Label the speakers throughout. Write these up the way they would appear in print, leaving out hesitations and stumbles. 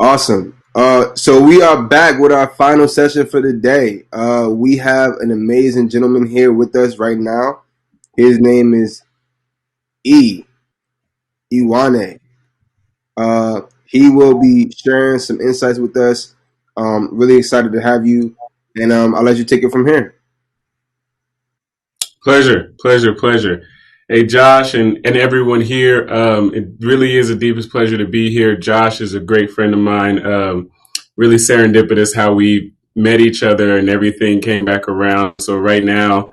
Speaker 1: Awesome. So we are back with our final session for the day. We have an amazing gentleman here with us right now. His name is Ewane. He will be sharing some insights with us. Really excited to have you, and I'll let you take it from here.
Speaker 2: Pleasure, pleasure, pleasure. Hey, Josh, and everyone here. It really is a deepest pleasure to be here. Josh is a great friend of mine. Really serendipitous how we met each other and everything came back around. So right now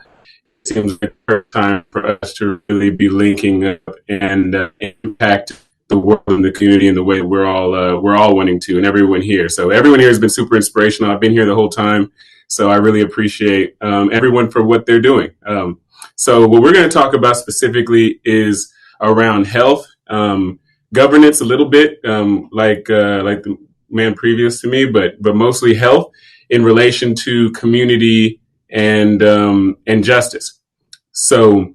Speaker 2: it seems like the perfect time for us to really be linking up and impact the world and the community in the way we're all wanting to, and everyone here. So everyone here has been super inspirational. I've been here the whole time, so I really appreciate everyone for what they're doing. So what we're going to talk about specifically is around health, governance a little bit, like the man previous to me, but mostly health in relation to community and justice. So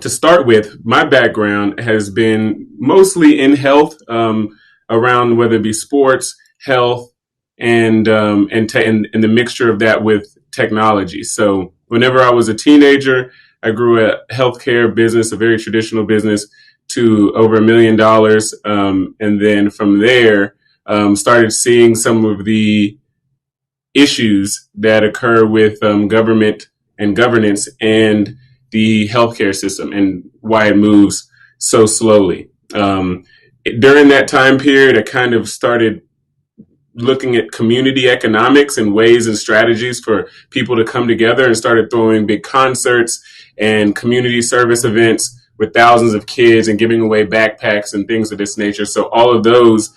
Speaker 2: to start with, my background has been mostly in health, around whether it be sports, health, and the mixture of that with technology. So whenever I was a teenager, I grew a healthcare business, a very traditional business, to over $1 million, and then from there, started seeing some of the issues that occur with government and governance and the healthcare system and why it moves so slowly. During that time period, I kind of started looking at community economics and ways and strategies for people to come together, and started throwing big concerts and community service events with thousands of kids and giving away backpacks and things of this nature. So all of those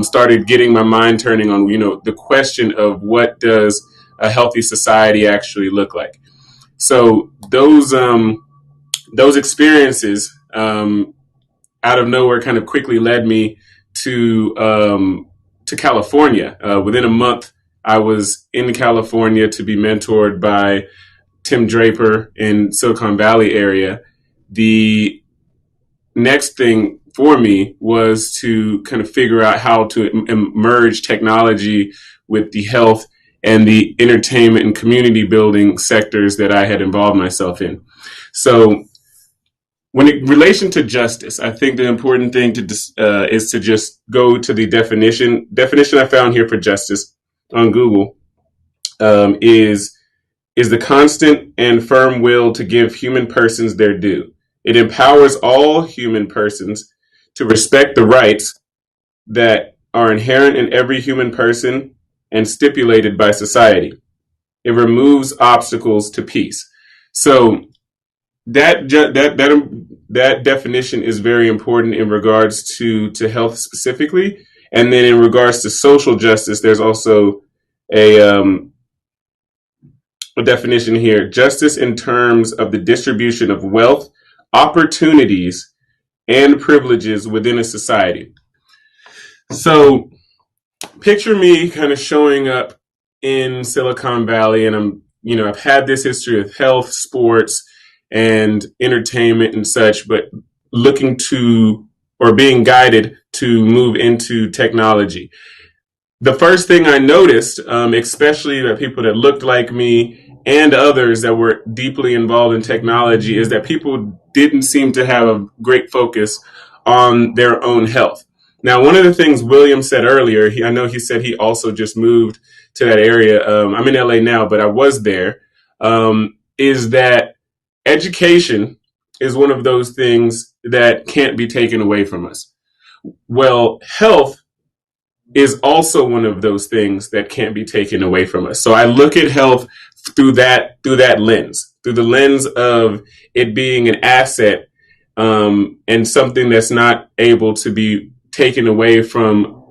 Speaker 2: started getting my mind turning on, the question of what does a healthy society actually look like. So those experiences out of nowhere kind of quickly led me to California. Within a month, I was in California to be mentored by Tim Draper in Silicon Valley area. The next thing for me was to kind of figure out how to merge technology with the health and the entertainment and community building sectors that I had involved myself in. So when in relation to justice, I think the important thing is to just go to the definition. Definition I found here for justice on Google is the constant and firm will to give human persons their due. It empowers all human persons to respect the rights that are inherent in every human person and stipulated by society. It removes obstacles to peace. So that definition is very important in regards to health specifically, and then in regards to social justice, there's also a definition here: justice in terms of the distribution of wealth, opportunities, and privileges within a society. So picture me kind of showing up in Silicon Valley, and I've had this history of health, sports, and entertainment and such, but looking to or being guided to move into technology. The first thing I noticed, especially that people that looked like me and others that were deeply involved in technology, is that people didn't seem to have a great focus on their own health. Now, one of the things William said earlier, I know he said he also just moved to that area. I'm in LA now, but I was there. Is that education is one of those things that can't be taken away from us. Well, health is also one of those things that can't be taken away from us. So I look at health through that lens, through the lens of it being an asset, and something that's not able to be taken away from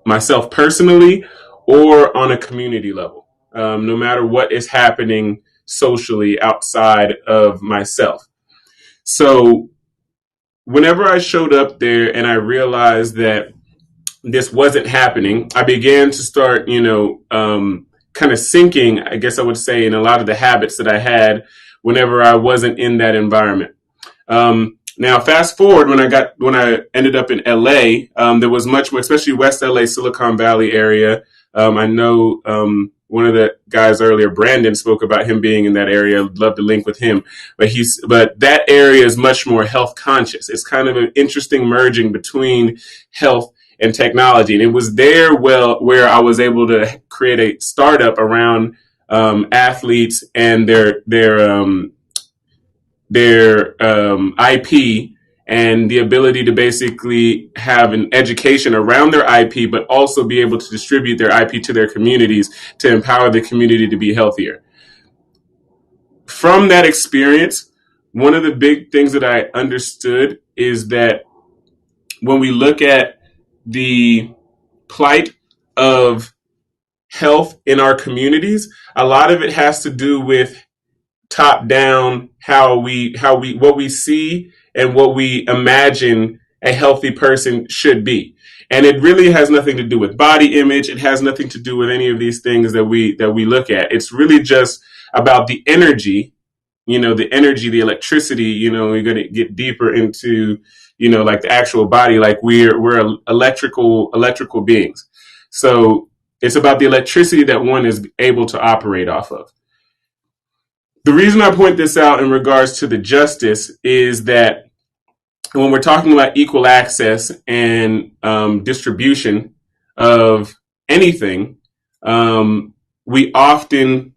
Speaker 2: myself personally or on a community level, no matter what is happening socially outside of myself. So whenever I showed up there and I realized that this wasn't happening, I began to start, kind of sinking, I guess I would say, in a lot of the habits that I had whenever I wasn't in that environment. Now, fast forward when I ended up in LA, there was much more, especially West LA, Silicon Valley area. I know one of the guys earlier, Brandon, spoke about him being in that area. I'd love to link with him, but that area is much more health conscious. It's kind of an interesting merging between health and technology, and it was there where I was able to create a startup around athletes and their IP and the ability to basically have an education around their IP, but also be able to distribute their IP to their communities to empower the community to be healthier. From that experience, one of the big things that I understood is that when we look at the plight of health in our communities, a lot of it has to do with top down how we what we see and what we imagine a healthy person should be. And it really has nothing to do with body image. It has nothing to do with any of these things that we look at. It's really just about the energy, the energy, the electricity. We're going to get deeper into, like the actual body, like we're electrical beings. So it's about the electricity that one is able to operate off of. The reason I point this out in regards to the justice is that when we're talking about equal access and distribution of anything, we often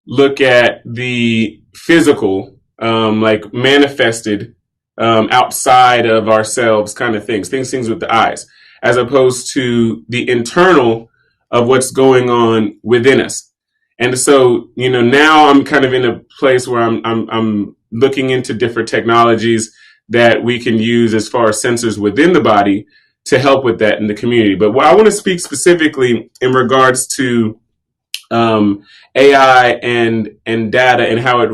Speaker 2: look at the physical, like manifested outside of ourselves kind of things with the eyes, as opposed to the internal of what's going on within us. And so, now I'm kind of in a place where I'm looking into different technologies that we can use as far as sensors within the body to help with that in the community. But what I want to speak specifically in regards to AI and data and how it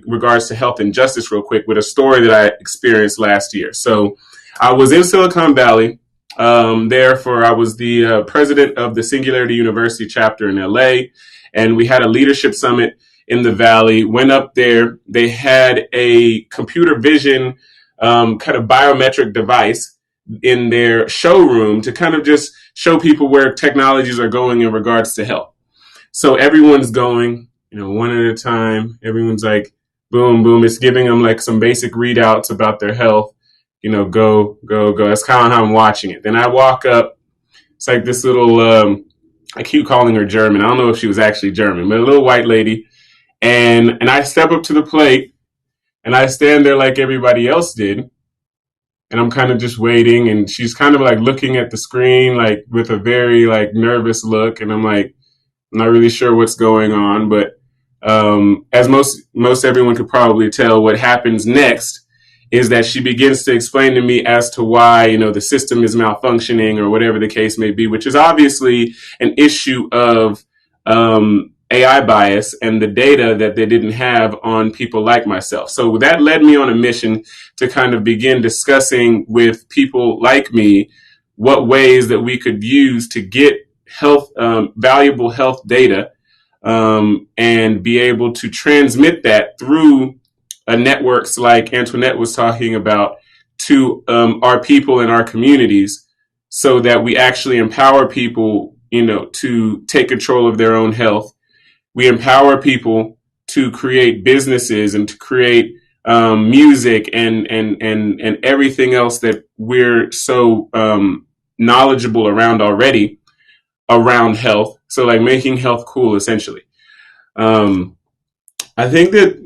Speaker 2: regards to health and justice real quick with a story that I experienced last year. So I was in Silicon Valley. I was the president of the Singularity University chapter in LA, and we had a leadership summit in the Valley. Went up there. They had a computer vision kind of biometric device in their showroom to kind of just show people where technologies are going in regards to health. So everyone's going, one at a time. Everyone's like, boom, boom. It's giving them like some basic readouts about their health. Go, go, go. That's kind of how I'm watching it. Then I walk up. It's like this little, I keep calling her German. I don't know if she was actually German, but a little white lady. And I step up to the plate and I stand there like everybody else did. And I'm kind of just waiting. And she's kind of like looking at the screen, like with a very like nervous look. And I'm like, I'm not really sure what's going on, but as most everyone could probably tell, what happens next is that she begins to explain to me as to why the system is malfunctioning or whatever the case may be, which is obviously an issue of AI bias and the data that they didn't have on people like myself. So that led me on a mission to kind of begin discussing with people like me what ways that we could use to get valuable health data, and be able to transmit that through networks like Antoinette was talking about to our people in our communities, so that we actually empower people, to take control of their own health. We empower people to create businesses and to create music and everything else that we're so knowledgeable around already around health. So like making health cool, essentially. I think that,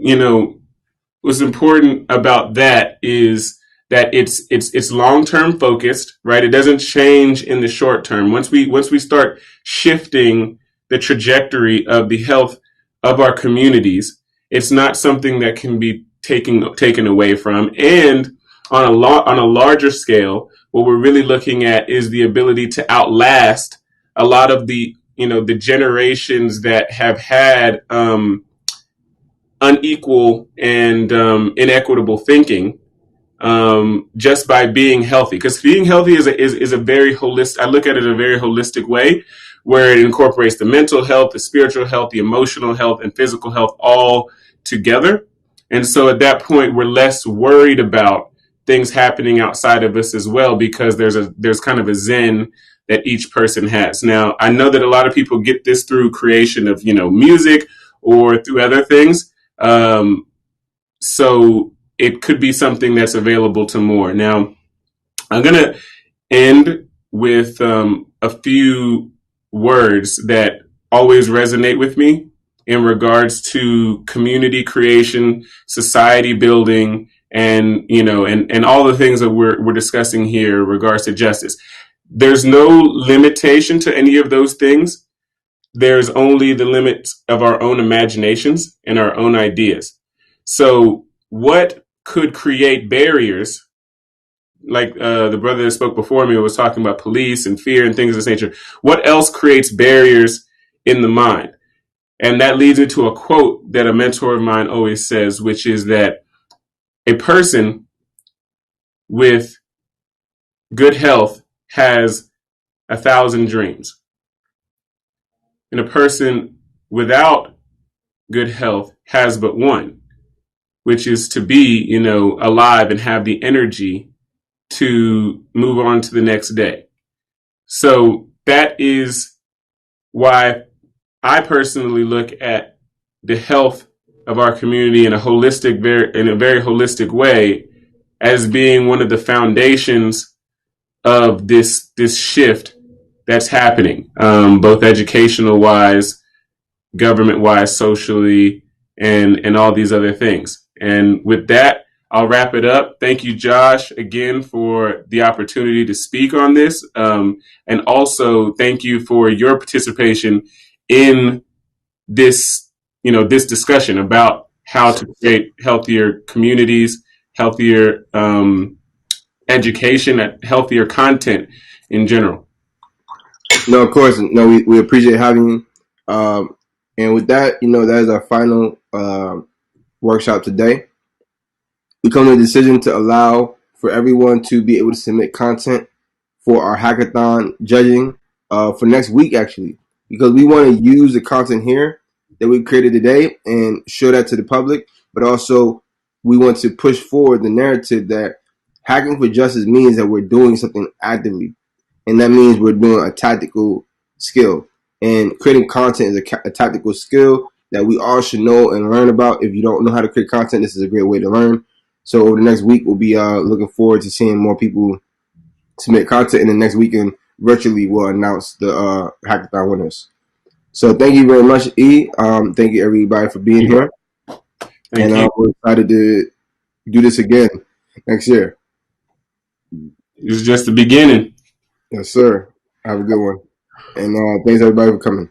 Speaker 2: what's important about that is that it's long-term focused, right? It doesn't change in the short term. Once we start shifting the trajectory of the health of our communities, it's not something that can be taken away from. And on a larger scale, what we're really looking at is the ability to outlast a lot of the the generations that have had unequal and inequitable thinking, just by being healthy. Because being healthy is a very holistic. I look at it in a very holistic way, where it incorporates the mental health, the spiritual health, the emotional health, and physical health all together. And so at that point, we're less worried about things happening outside of us as well, because there's kind of a zen that each person has. Now, I know that a lot of people get this through creation of, music or through other things. So it could be something that's available to more. Now, I'm going to end with a few words that always resonate with me in regards to community creation, society building, and and all the things that we're discussing here in regards to justice. There's no limitation to any of those things. There's only the limits of our own imaginations and our own ideas. So, what could create barriers, like the brother that spoke before me was talking about police and fear and things of this nature? What else creates barriers in the mind? And that leads into a quote that a mentor of mine always says, which is that a person with good health has 1,000 dreams, and a person without good health has but one, which is to be, alive and have the energy to move on to the next day. So that is why I personally look at the health of our community in in a very holistic way, as being one of the foundations of this shift that's happening, both educational wise, government wise, socially, and all these other things. And with that, I'll wrap it up. Thank you, Josh, again for the opportunity to speak on this, and also thank you for your participation in this this discussion about how to create healthier communities, healthier education, healthier content in general.
Speaker 1: No, of course. No, we appreciate having you. And with that, that is our final workshop today. We come to a decision to allow for everyone to be able to submit content for our hackathon judging for next week, actually, because we want to use the content here that we created today and show that to the public, but also we want to push forward the narrative that hacking for justice means that we're doing something actively, and that means we're doing a tactical skill. And creating content is a tactical skill that we all should know and learn about. If you don't know how to create content, this is a great way to learn. So over the next week, we'll be looking forward to seeing more people submit content, and the next weekend virtually we'll announce the hackathon winners. So thank you very much, E. Thank you everybody for being here,
Speaker 2: Thank
Speaker 1: and
Speaker 2: you.
Speaker 1: we're excited to do this again next year.
Speaker 2: It's just the beginning.
Speaker 1: Yes, sir. Have a good one, and thanks everybody for coming.